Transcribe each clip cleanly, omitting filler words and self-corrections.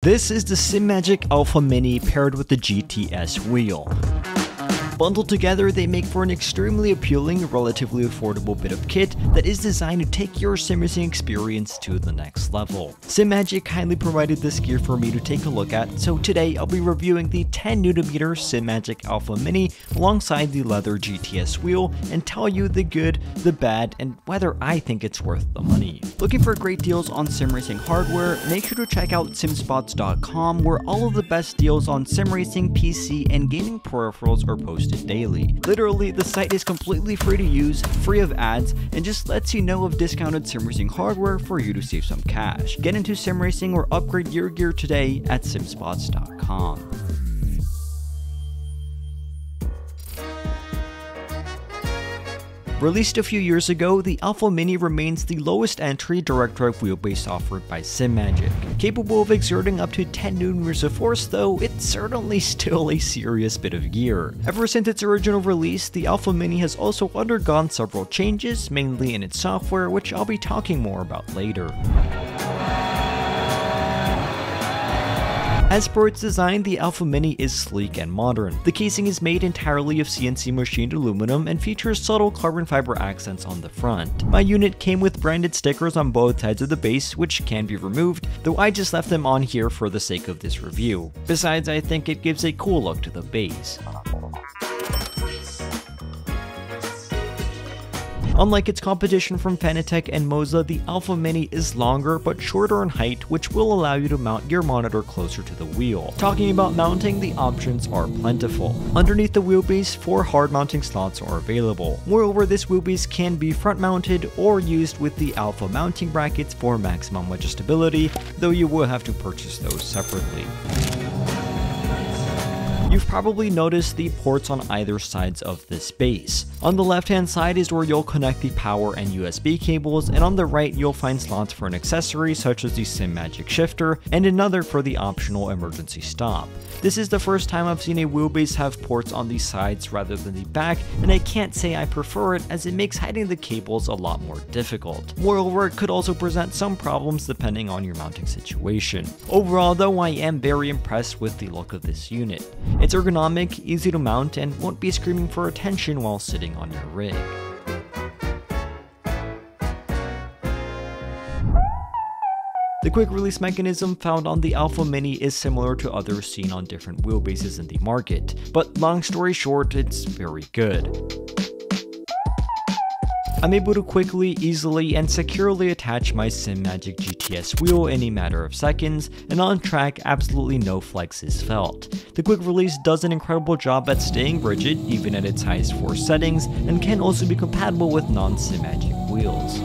This is the Simagic Alpha Mini paired with the GTS Wheel. Bundled together, they make for an extremely appealing, relatively affordable bit of kit that is designed to take your sim racing experience to the next level. Simagic kindly provided this gear for me to take a look at, so today I'll be reviewing the 10mm Simagic Alpha Mini alongside the leather GTS Wheel and tell you the good, the bad, and whether I think it's worth the money. Looking for great deals on sim racing hardware? Make sure to check out simspots.com, where all of the best deals on sim racing, PC, and gaming peripherals are posted daily. Literally, the site is completely free to use, free of ads, and just lets you know of discounted sim racing hardware for you to save some cash. Get into sim racing or upgrade your gear today at simspots.com. Released a few years ago, the Alpha Mini remains the lowest entry direct drive wheelbase offered by Simagic. Capable of exerting up to 10N of force though, it's certainly still a serious bit of gear. Ever since its original release, the Alpha Mini has also undergone several changes, mainly in its software, which I'll be talking more about later. As per its design, the Alpha Mini is sleek and modern. The casing is made entirely of CNC machined aluminum and features subtle carbon fiber accents on the front. My unit came with branded stickers on both sides of the base, which can be removed, though I just left them on here for the sake of this review. Besides, I think it gives a cool look to the base. Unlike its competition from FANATEC and Moza, the Alpha Mini is longer but shorter in height, which will allow you to mount your monitor closer to the wheel. Talking about mounting, the options are plentiful. Underneath the wheelbase, 4 hard mounting slots are available. Moreover, this wheelbase can be front mounted or used with the Alpha mounting brackets for maximum adjustability, though you will have to purchase those separately. You've probably noticed the ports on either sides of this base. On the left hand side is where you'll connect the power and USB cables, and on the right you'll find slots for an accessory such as the Simagic shifter and another for the optional emergency stop. This is the first time I've seen a wheelbase have ports on the sides rather than the back, and I can't say I prefer it, as it makes hiding the cables a lot more difficult. Moreover, it could also present some problems depending on your mounting situation. Overall though, I am very impressed with the look of this unit. It's ergonomic, easy to mount, and won't be screaming for attention while sitting on your rig. The quick release mechanism found on the Alpha Mini is similar to others seen on different wheelbases in the market, but long story short, it's very good. I'm able to quickly, easily, and securely attach my Simagic GTS wheel in a matter of seconds, and on track, absolutely no flex is felt. The quick release does an incredible job at staying rigid, even at its highest force settings, and can also be compatible with non-Simagic wheels.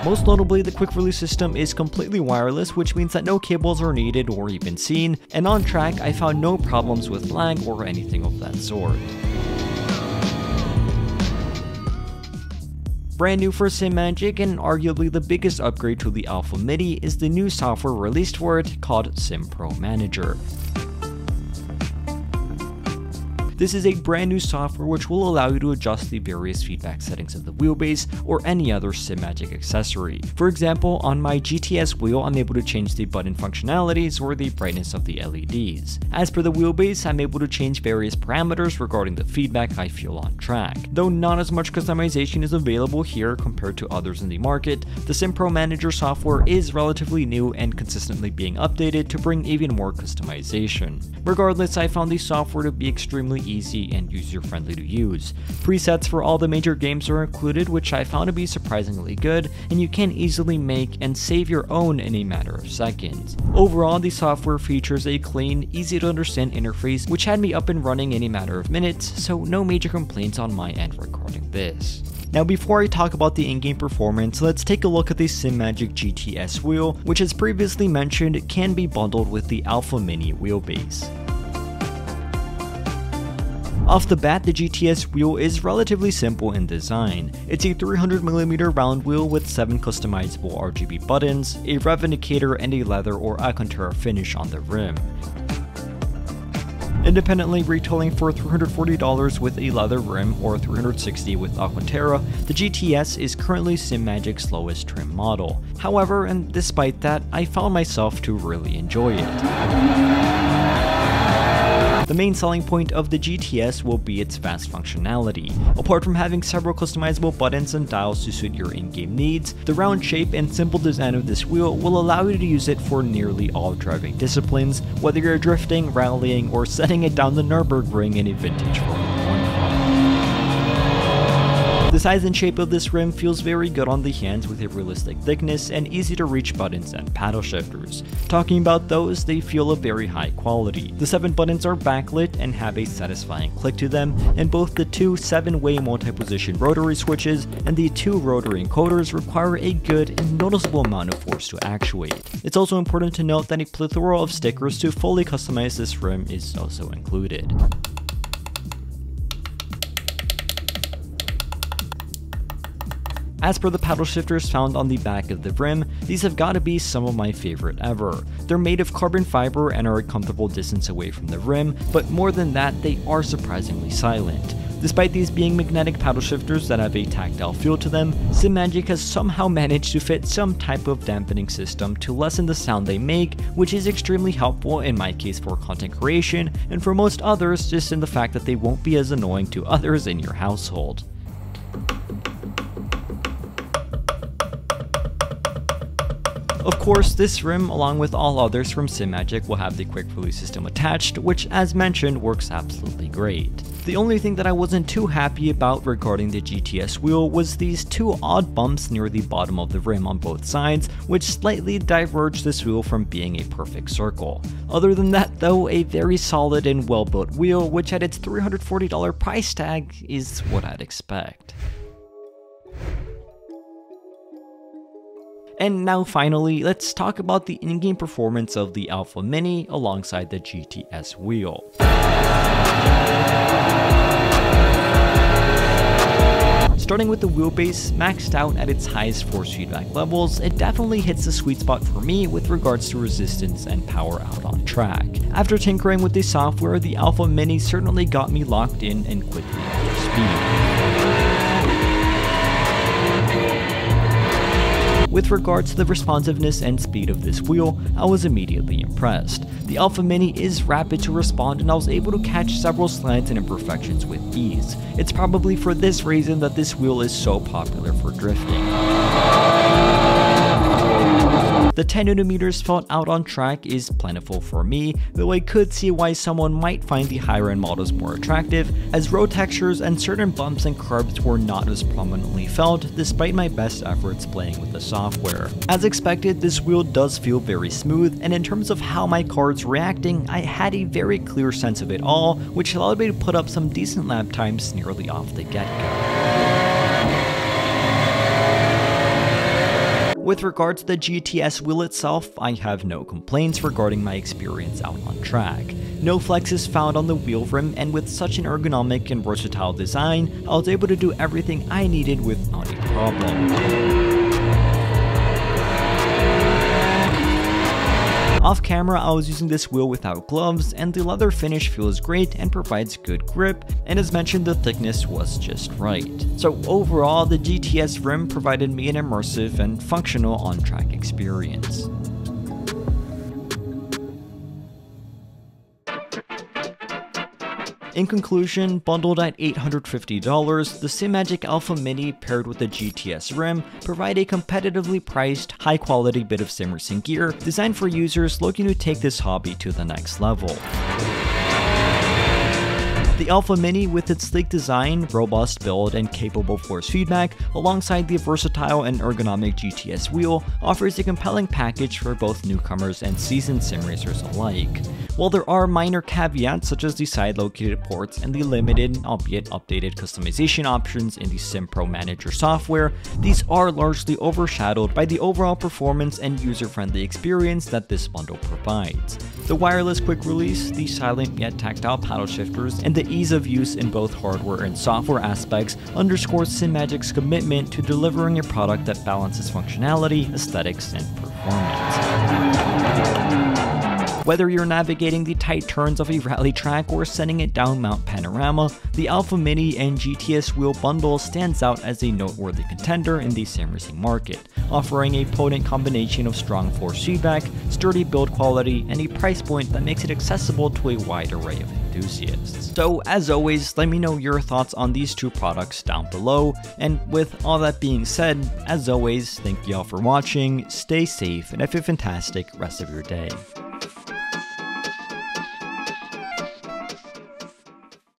Most notably, the quick release system is completely wireless, which means that no cables are needed or even seen, and on track I found no problems with lag or anything of that sort. Brand new for Simagic, and arguably the biggest upgrade to the Alpha Mini, is the new software released for it called SimPro Manager. This is a brand new software which will allow you to adjust the various feedback settings of the wheelbase or any other Simagic accessory. For example, on my GTS wheel, I'm able to change the button functionalities or the brightness of the LEDs. As per the wheelbase, I'm able to change various parameters regarding the feedback I feel on track. Though not as much customization is available here compared to others in the market, the SimPro Manager software is relatively new and consistently being updated to bring even more customization. Regardless, I found the software to be extremely easy and user-friendly to use. Presets for all the major games are included, which I found to be surprisingly good, and you can easily make and save your own in a matter of seconds. Overall, the software features a clean, easy to understand interface, which had me up and running in a matter of minutes, so no major complaints on my end regarding this. Now before I talk about the in-game performance, let's take a look at the Simagic GTS wheel, which as previously mentioned can be bundled with the Alpha Mini wheelbase. Off the bat, the GTS wheel is relatively simple in design. It's a 300mm round wheel with 7 customizable RGB buttons, a rev indicator, and a leather or Alcantara finish on the rim. Independently retailing for $340 with a leather rim or $360 with Aquaterra, the GTS is currently Simagic's lowest trim model. However, and despite that, I found myself to really enjoy it. The main selling point of the GTS will be its fast functionality. Apart from having several customizable buttons and dials to suit your in-game needs, the round shape and simple design of this wheel will allow you to use it for nearly all driving disciplines, whether you're drifting, rallying, or setting it down the Nürburgring in a vintage Formula 1 car. The size and shape of this rim feels very good on the hands with a realistic thickness and easy to reach buttons and paddle shifters. Talking about those, they feel of very high quality. The 7 buttons are backlit and have a satisfying click to them, and both the 2 7-way multi-position rotary switches and the 2 rotary encoders require a good and noticeable amount of force to actuate. It's also important to note that a plethora of stickers to fully customize this rim is also included. As per the paddle shifters found on the back of the rim, these have got to be some of my favorite ever. They're made of carbon fiber and are a comfortable distance away from the rim, but more than that, they are surprisingly silent. Despite these being magnetic paddle shifters that have a tactile feel to them, Simagic has somehow managed to fit some type of dampening system to lessen the sound they make, which is extremely helpful in my case for content creation, and for most others just in the fact that they won't be as annoying to others in your household. Of course, this rim, along with all others from Simagic, will have the quick release system attached, which as mentioned works absolutely great. The only thing that I wasn't too happy about regarding the GTS wheel was these 2 odd bumps near the bottom of the rim on both sides, which slightly diverged this wheel from being a perfect circle. Other than that though, a very solid and well built wheel, which at its $340 price tag is what I'd expect. And now finally, let's talk about the in-game performance of the Alpha Mini alongside the GTS wheel. Starting with the wheelbase, maxed out at its highest force feedback levels, it definitely hits the sweet spot for me with regards to resistance and power out on track. After tinkering with the software, the Alpha Mini certainly got me locked in and quickly up to speed. With regards to the responsiveness and speed of this wheel, I was immediately impressed. The Alpha Mini is rapid to respond and I was able to catch several slides and imperfections with ease. It's probably for this reason that this wheel is so popular for drifting. The 10mm felt out on track is plentiful for me, though I could see why someone might find the higher end models more attractive, as road textures and certain bumps and curbs were not as prominently felt despite my best efforts playing with the software. As expected, this wheel does feel very smooth, and in terms of how my car's reacting, I had a very clear sense of it all, which allowed me to put up some decent lap times nearly off the get-go. With regards to the GTS wheel itself, I have no complaints regarding my experience out on track. No flex is found on the wheel rim, and with such an ergonomic and versatile design, I was able to do everything I needed without a problem. Off camera, I was using this wheel without gloves, and the leather finish feels great and provides good grip, and as mentioned, the thickness was just right. So overall, the GTS rim provided me an immersive and functional on-track experience. In conclusion, bundled at $850, the Simagic Alpha Mini paired with the GTS rim provide a competitively priced, high-quality bit of sim racing gear designed for users looking to take this hobby to the next level. The Alpha Mini, with its sleek design, robust build, and capable force feedback, alongside the versatile and ergonomic GTS wheel, offers a compelling package for both newcomers and seasoned sim racers alike. While there are minor caveats such as the side-located ports and the limited, albeit updated, customization options in the SimPro Manager software, these are largely overshadowed by the overall performance and user-friendly experience that this bundle provides. The wireless quick release, the silent yet tactile paddle shifters, and the ease of use in both hardware and software aspects underscores Simagic's commitment to delivering a product that balances functionality, aesthetics, and performance. Whether you're navigating the tight turns of a rally track or sending it down Mount Panorama, the Alpha Mini and GTS Wheel bundle stands out as a noteworthy contender in the sim racing market, offering a potent combination of strong force feedback, sturdy build quality, and a price point that makes it accessible to a wide array of enthusiasts. So as always, let me know your thoughts on these two products down below, and with all that being said, as always, thank you all for watching, stay safe, and have a fantastic rest of your day.